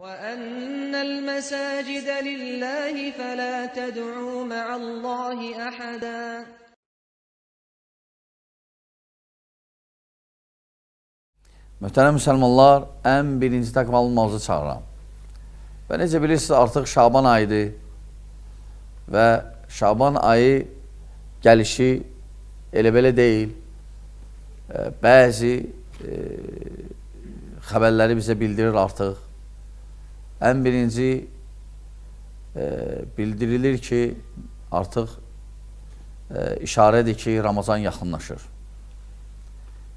وَأَنَّ الْمَسَاجِدَ لِلَّهِ فَلَا تَدْعُوا مَعَ اللّٰهِ أَحَدًا. Möhtərəm müsəlmanlar, ən birinci təqvalı namazı çağıram. Və necə bilirsiniz, artıq Şaban ayıdır və Şaban ayı gəlişi elə-belə deyil. Bəzi xəbərləri bizə bildirir artıq. Ən birinci bildirilir ki, artıq işarədir ki, Ramazan yaxınlaşır.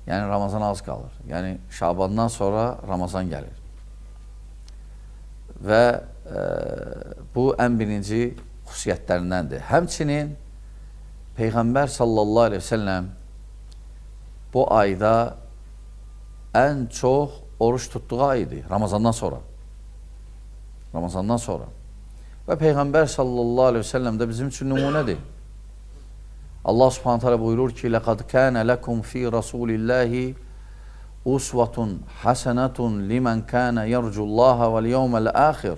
Yəni, Ramazan az qalır. Yəni, Şabandan sonra Ramazan gəlir. Və bu, ən birinci xüsusiyyətlərindəndir. Həmçinin, Peyğəmbər sallallahu aleyhi ve selləm bu ayda ən çox oruç tutduğu aydır, Ramazandan sonra. Ramazandan sonra. Və Peyğəmbər sallallahu aleyhi ve selləm də bizim üçün nümunədir. Allah subhanahu teala buyurur ki, لَقَدْ كَانَ لَكُمْ فِي رَسُولِ اللّٰهِ أُسْوَةٌ حَسَنَةٌ لِمَنْ كَانَ يَرْجُ اللّٰهَ وَالْيَوْمَ الْآخِرِ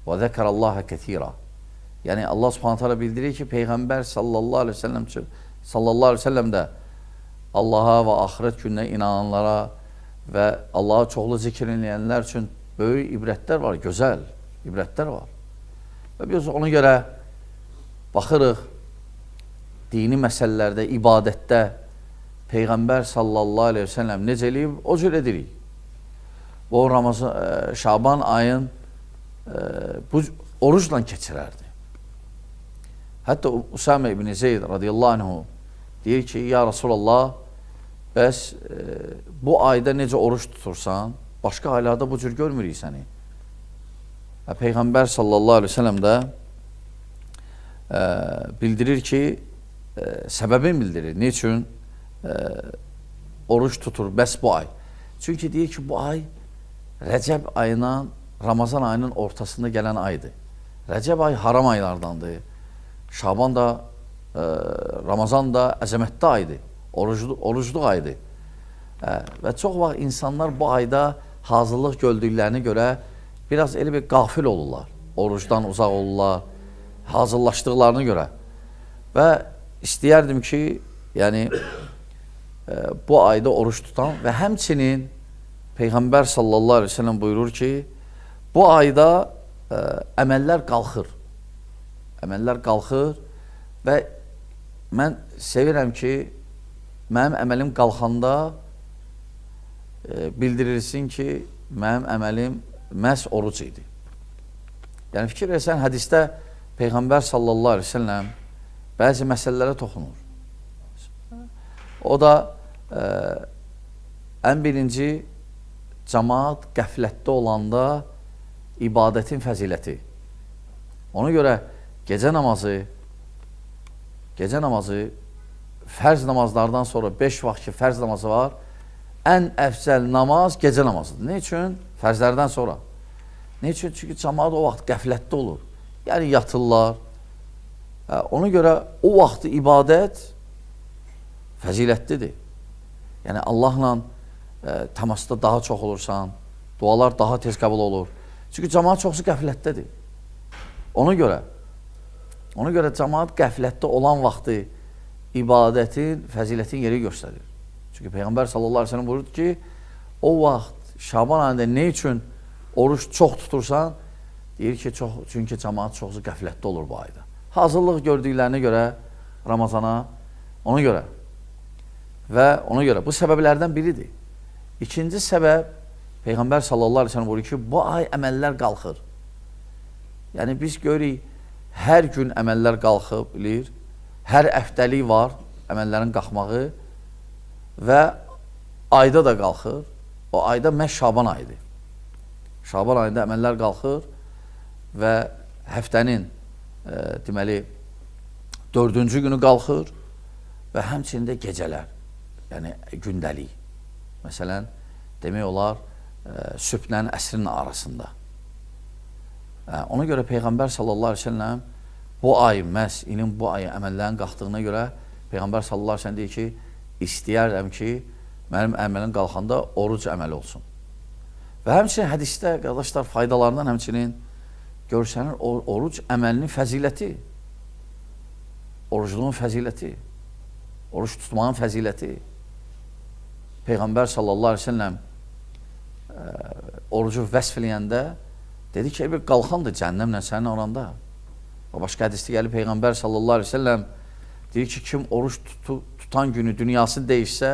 وَذَكَرَ اللّٰهَ كَثِيرًا. Yəni Allah subhanahu teala bildirir ki, Peyğəmbər sallallahu aleyhi ve sellem də Allaha və axirət gününə inananlara və Allah'a çoxlu zikr edənlər üçün böyük ibrətlər var, gözəl ibrətlər var. Və biz ona görə baxırıq, dini məsələlərdə, ibadətdə Peyğəmbər sallallahu aleyhi ve sellem necə eləyib, o cür edirik. O Şaban ayın bu orucla keçirərdi. Hətta Usame ibn Zeyd radiyallahu anhu deyir ki, ya Rasulallah, bəs bu ayda necə oruç tutursan, başqa aylarda bu cür görmürük səni. Peyğəmbər sallallahu aleyhi ve sellem də bildirir ki, səbəbini bildirir. Niçin oruç tutur bəs bu ay? Çünki deyir ki, bu ay Rəcəb ayına, Ramazan ayının ortasında gələn aydır. Rəcəb ay haram aylardandır. Şaban da, Ramazan da əzəmətli aydır. Orucluq aydır. Və çox vaxt insanlar bu ayda hazırlıq gördüklərinə görə biraz elə bir qafil olurlar. Orucdan uzaq olurlar, hazırlaşdıqlarına görə. Və istəyərdim ki, yəni bu ayda oruç tutan və həmçinin Peyğəmbər sallallahu aleyhi ve sellem buyurur ki, bu ayda əməllər qalxır. Əməllər qalxır və mən sevirəm ki, mənim əməlim qalxanda bildirilsin ki, mənim əməlim məhz oruc idi. Yəni fikir versən, hədisdə Peyğəmbər sallallahu aleyhi ve sellem bəzi məsələlərə toxunur. O da ən birinci cəmaat qəflətdə olanda ibadətin fəziləti. Ona görə gecə namazı fərz namazlardan sonra 5 vaxt ki fərz namazı var, ən əfzəl namaz gecə namazıdır. Ne üçün? Fərzlərdən sonra. Ne üçün? Çünki cəmaat o vaxt qəflətdə olur. Yəni yatırlar. Ona görə o vaxtı ibadət fəzilətlidir. Yəni Allahla təmasda daha çox olursan, dualar daha tez qəbul olur. Çünki cəmaat çoxsu qəflətdədir. Ona görə cəmaat qəflətdə olan vaxtı ibadətin, fəzilətin yeri göstərir. Çünki Peyğəmbər sallallahu aleyhi ve sellem buyurdu ki, o vaxt Şaban ayında ne üçün oruç çox tutursan, deyir ki, çünki cəmaat çoxsu qəflətdə olur bu ayda. Hazırlıq gördüklərinə görə Ramazana, ona görə və ona görə bu səbəblərdən biridir. İkinci səbəb, Peyğəmbər sallallahu aleyhi ve sellem buyurur ki, bu ay əməllər qalxır. Yəni biz görürük, hər gün əməllər qalxıb bilir, hər əftəlik var əməllərin qalxmağı və ayda da qalxır. O ayda məhz Şaban ayıdır. Şaban ayında əməllər qalxır və həftənin deməli 4-cü günü qalxır və həmçində gecələr, yəni gündəlik. Məsələn, demək olar sübhlə əsrin arasında. Ona görə Peyğəmbər sallallahu aleyhi ve sellem bu ay, məhz ilin bu ayı əməllərin qalxdığına görə Peyğəmbər sallallahu aleyhi ve sellem deyir ki, istəyərəm ki, mənim əməlim qalxanda oruc əməli olsun. Və həmçinin hədisdə, qardaşlar, faydalarından həmçinin görsənir oruc əməlinin fəziləti, orucluğun fəziləti, oruç tutmağın fəziləti. Peyğəmbər sallallahu aleyhi ve sellem orucu vəsf eləyəndə dedi ki, bir qalxandır cəhənnəmlə sənin oranda. O başqa hədisdə gəlib Peyğəmbər sallallahu aleyhi ve sellem deyir ki, kim oruç tutan günü dünyasını dəyişsə,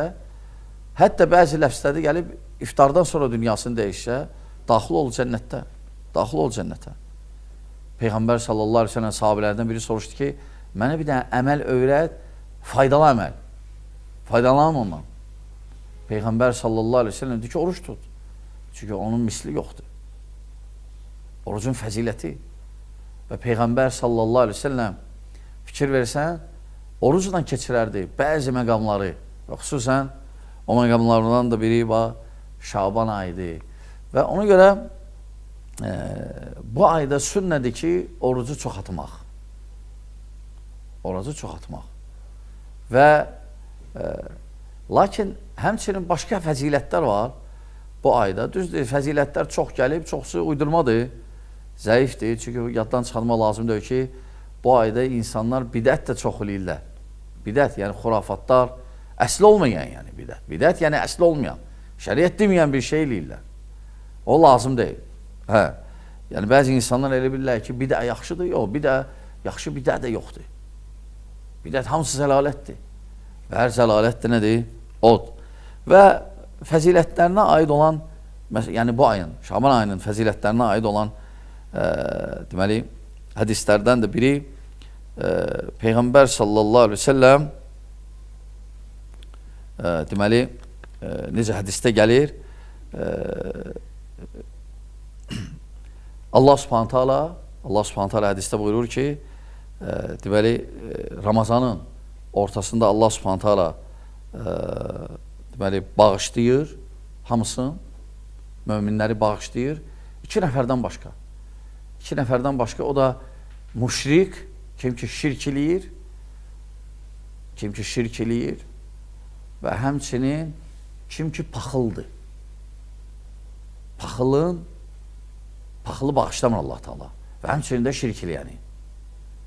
hətta bəzi ləfslərdə gəlib iftardan sonra dünyasını dəyişsə, daxil ol cənnətdə. Daxil ol cənnətə. Peyğəmbər sallallahu aleyhi ve sellem sahabelərdən biri soruşdu ki, mənə bir dənə əməl öyrət, faydalı əməl. Faydalanın ondan. Peyğəmbər sallallahu aleyhi ve sellem deyir ki, oruç tut. Çünki onun misli yoxdur. Orucun fəziləti. Və Peyğəmbər sallallahu aleyhi ve sellem fikir versən, orucla keçirərdi bəzi məqamları. Və xüsusən o məqamlarından da biri Şaban ayıdır. Və ona görə bu ayda sünnədir ki, orucu çox atmaq. Orucu çox atmaq. Və lakin həmçinin başqa fəzilətlər var bu ayda. Düzdür, fəzilətlər çox gəlib, çoxsu uydurmadır, zəifdir. Çünki yaddan çıxarmaq lazımdır ki, bu ayda insanlar bidət də çox eləyirlər. Bidət, yəni xurafatlar, əsli olmayan yəni bidət. Bidət, yəni əsli olmayan, şəriət deməyən bir şey eləyirlər. O lazım deyil. Yəni bəzi insanlar elə bilirlər ki, bidə yaxşıdır, yox, yaxşı bidə də yoxdur. Bidət hamısı zəlalətdir. Və hər zəlalət də nədir? Od. Və fəzilətlərinə aid olan, yəni bu ayın, Şaban ayının fəzilətlərinə aid olan deməli, hədislərdən də biri Peyğəmbər sallallahu aleyhi ve sellem deməli, necə hədisdə gəlir, Allah subhanət hala hədisdə buyurur ki, deməli, Ramazanın ortasında Allah subhanət hala deməli, bağışlayır hamısını, möminləri bağışlayır 2 nəfərdən başqa. 2 nəfərdən başqa, o da müşrik, kim ki şirk eləyir və həmçinin kim ki paxıldır. Paxılı bağışlamır Allah Teala və həmçinin də şirk eləyəni.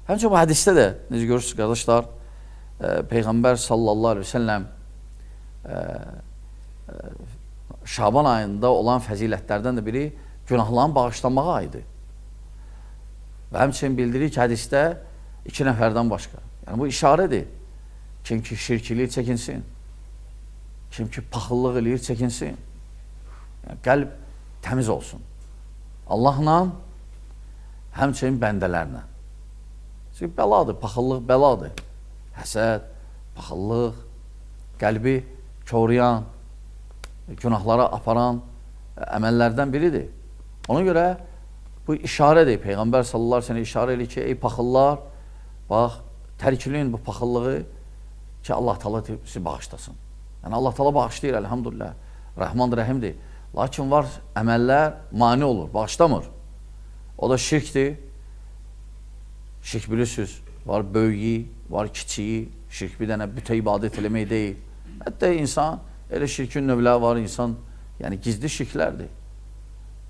Həmçinin bu hədisdə də, necə görürsünüz qardaşlar, Peyğəmbər sallallahu aleyhi ve sellem Şaban ayında olan fəzilətlərdən də biri günahların bağışlanmağa aiddir. Və həmçinin bildirir ki, hədisdə 2 nəfərdən başqa. Yəni bu işarədir. Kim ki şirk eləyir, çəkinsin. Kim ki paxıllıq eləyir, çəkinsin. Yəni qəlb təmiz olsun. Allahla, həmçinin bəndələrlə. Çünki bəladır, paxıllıq bəladır. Həsəd, paxıllıq, qəlbi korlayan, günahlara aparan əməllərdən biridir. Ona görə bu işarədir. Peyğəmbər sallallahu aleyhi ve sellem işarə edir ki, ey paxıllar, bax, tərkilin bu paxıllığı ki, Allah Teala sizi bağışlasın. Yəni Allah Teala bağışlayır, elhamdülillah. Rəhmandır, rəhimdir. Lakin var əməllər mani olur, bağışlamır. O da şirkdir. Şirk bilirsiniz, var böyüyü, var kiçiyi. Şirk bir dənə bütə ibadət eləmək deyil. Hətta insan, elə şirkin növləri var, insan, yəni gizli şirklərdir.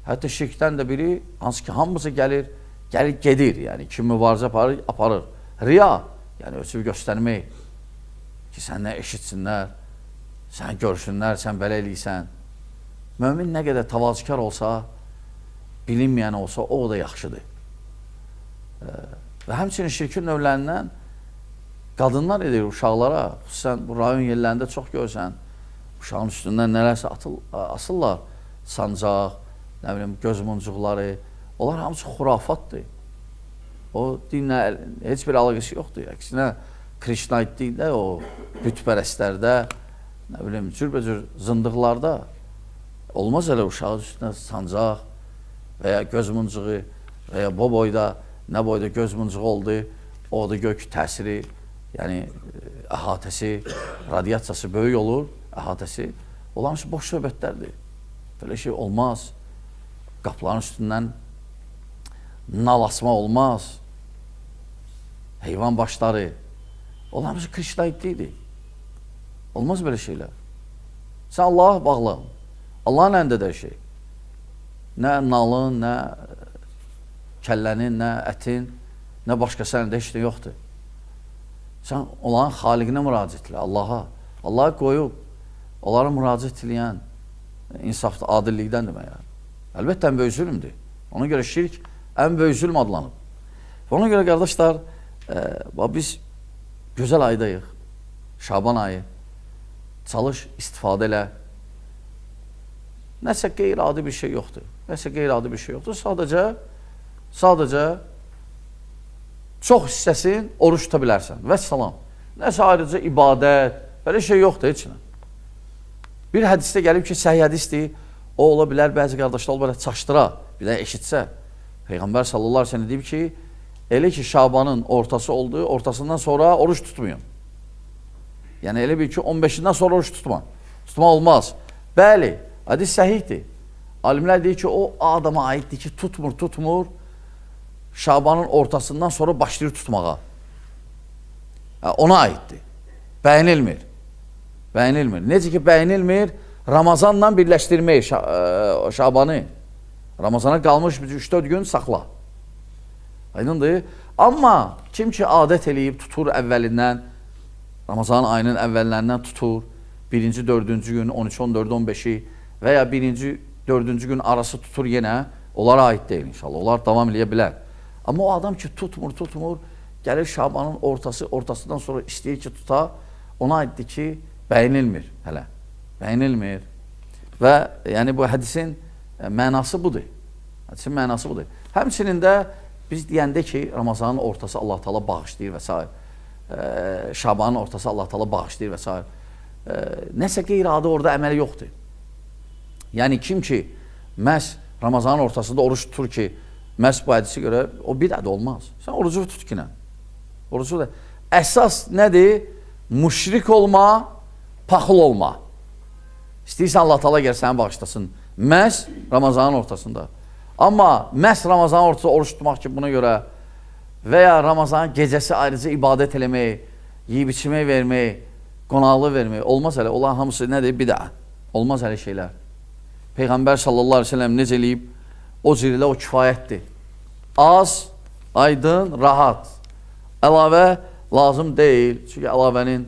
Hətta şirkdən də biri, hansı ki hamısı gəlir, gedir, yəni kim mübarizə aparır. Riya, yəni ölçüb göstərmək ki, səndən eşitsinlər, sən görsünlər, sən belə eləysən. Mömin nə qədər tavazikar olsa, bilinməyən olsa, o da yaxşıdır. Və həmçinin şirkin növlərindən qadınlar edir uşaqlara, xüsusən bu rayon yerlərində çox görsən, uşağın üstündən nələrsə asırlar, sancaq, nə bilim, göz muncuqları, onlar hamısı xurafatdır. O dinlə heç bir əlaqəsi yoxdur. Əksinə, Krişnaitlikdə, o bütpərəstlərdə, nə bilim, cürbəcür zındıqlarda olmaz elə uşağın üstünə sancaq və ya göz muncuğu və ya bu boyda, nə boyda göz muncuğu oldu, o da gök təsiri, yəni əhatəsi, radiasiyası böyük olur, əhatəsi. Olan şey boş söhbətlərdir. Belə şey olmaz. Qapıların üstündən nal asma olmaz. Heyvan başları. Olan şey Krişnaitlikdir. Olmaz belə şeylər. Sən Allah'a bağlan. Allahın əlindədir hər şey. nə nalın, nə kəllənin, nə ətin, nə başqası əlində heç də yoxdur. Sən onların xaliqinə müraciət elə, Allaha. Allaha qoyub, onlara müraciət eləyən insafda, adillikdən demək. Əlbəttə, ən böyük zülmdür. Ona görə şirk ən böyük zülm adlanıb. Ona görə, qardaşlar, biz gözəl aydayıq, Şaban ayı, çalış, istifadə elə. Nəsə qeyri-adi bir şey yoxdur. Nəsə qeyri-adi bir şey yoxdur. Sadəcə çox hissəsin oruç tuta bilərsən. Və salam. Nəsə ayrıca ibadət, belə şey yoxdur heç nə. Bir hədisdə gəlib ki, səhih hədisdir, o ola bilər, bəzi qardaşlar belə çaşdıra, bir də eşitsə. Peyğəmbər sallallahu aleyhi ve sellem deyib ki, elə ki, Şabanın ortası oldu, ortasından sonra oruç tutmayın. Yəni, elə bir ki, 15-dən sonra oruç tutma. Tutma olmaz. Bəli, hədis səhihdir. Alimlər deyir ki, o adama aiddir ki, tutmur. Şabanın ortasından sonra başlayır tutmağa. Ona aiddir. Bəyinilmir. Necə ki, bəyinilmir, Ramazanla birləşdirmək Şabanı. Ramazana qalmış 3-4 gün saxla. Aydındır. Amma kim ki, adət eləyib, tutur əvvəlindən, Ramazan ayının əvvəllərindən tutur, 1-ci, 4-cü gün, 13, 14, 15-i və ya 1-ci, 4-cü gün arası tutur yenə, onlara aid deyil inşallah, onlar davam eləyə bilər. Amma o adam ki, tutmur, gəlir Şabanın ortasından sonra istəyir ki, tuta, ona aiddir ki, bəyinilmir hələ, bəyinilmir. Və yəni bu hədisin mənası budur. Həmçinin də biz deyəndə ki, Ramazanın ortası Allah Teala bağışlayır və s. Şabanın ortası Allah Teala bağışlayır və s. Nəsə qeyri-adi orada əməli yoxdur. Yəni kim ki, məhz Ramazanın ortasında oruç tutur ki, məhz bu hədisi görə, o bir ədə olmaz. Sən orucu tut ki, nə? Orucu da. Əsas nədir? Müşrik olma, paxıl olma. İstəyirsən Allah Teala gəl səni bağışlasın. Məhz Ramazanın ortasında. Amma məhz Ramazanın ortasında oruç tutmaq ki, buna görə və ya Ramazanın gecəsi ayrıca ibadət eləmək, yiyib içmək vermək, qonaqlı vermək, olmaz hələ. Olan hamısı nədir? Bidə. Olmaz hələ şeylər. Peyğəmbər sallallahu aleyhi ve sellem necə eləyib? O cür ilə o kifayətdir. Az, aydın, rahat. Əlavə lazım deyil. Çünki əlavənin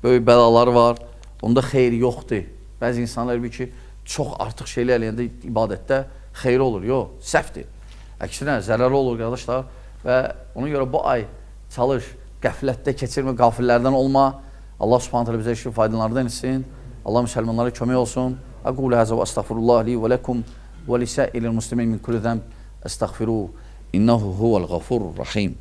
böyük bəlaları var. Onda xeyri yoxdur. Bəzi insanlar bir ki, çox artıq şeylər eləyəndə ibadətdə xeyri olur. Yox, səhvdir. Əksinə, zərəri olur, qardaşlar. Və ona görə bu ay çalış, qəflətdə keçirmə, qafillərdən olma. Allah subhanət hələ bizə işin faydalarından etsin. Allah müsəlmanlara kömək olsun. Aqulu həzə və əstəğfirullah li və ləkum və lisəilil muslimin min kulli zəmb əstəğfiruhu. İnnehu huvəl ğafurur rahim.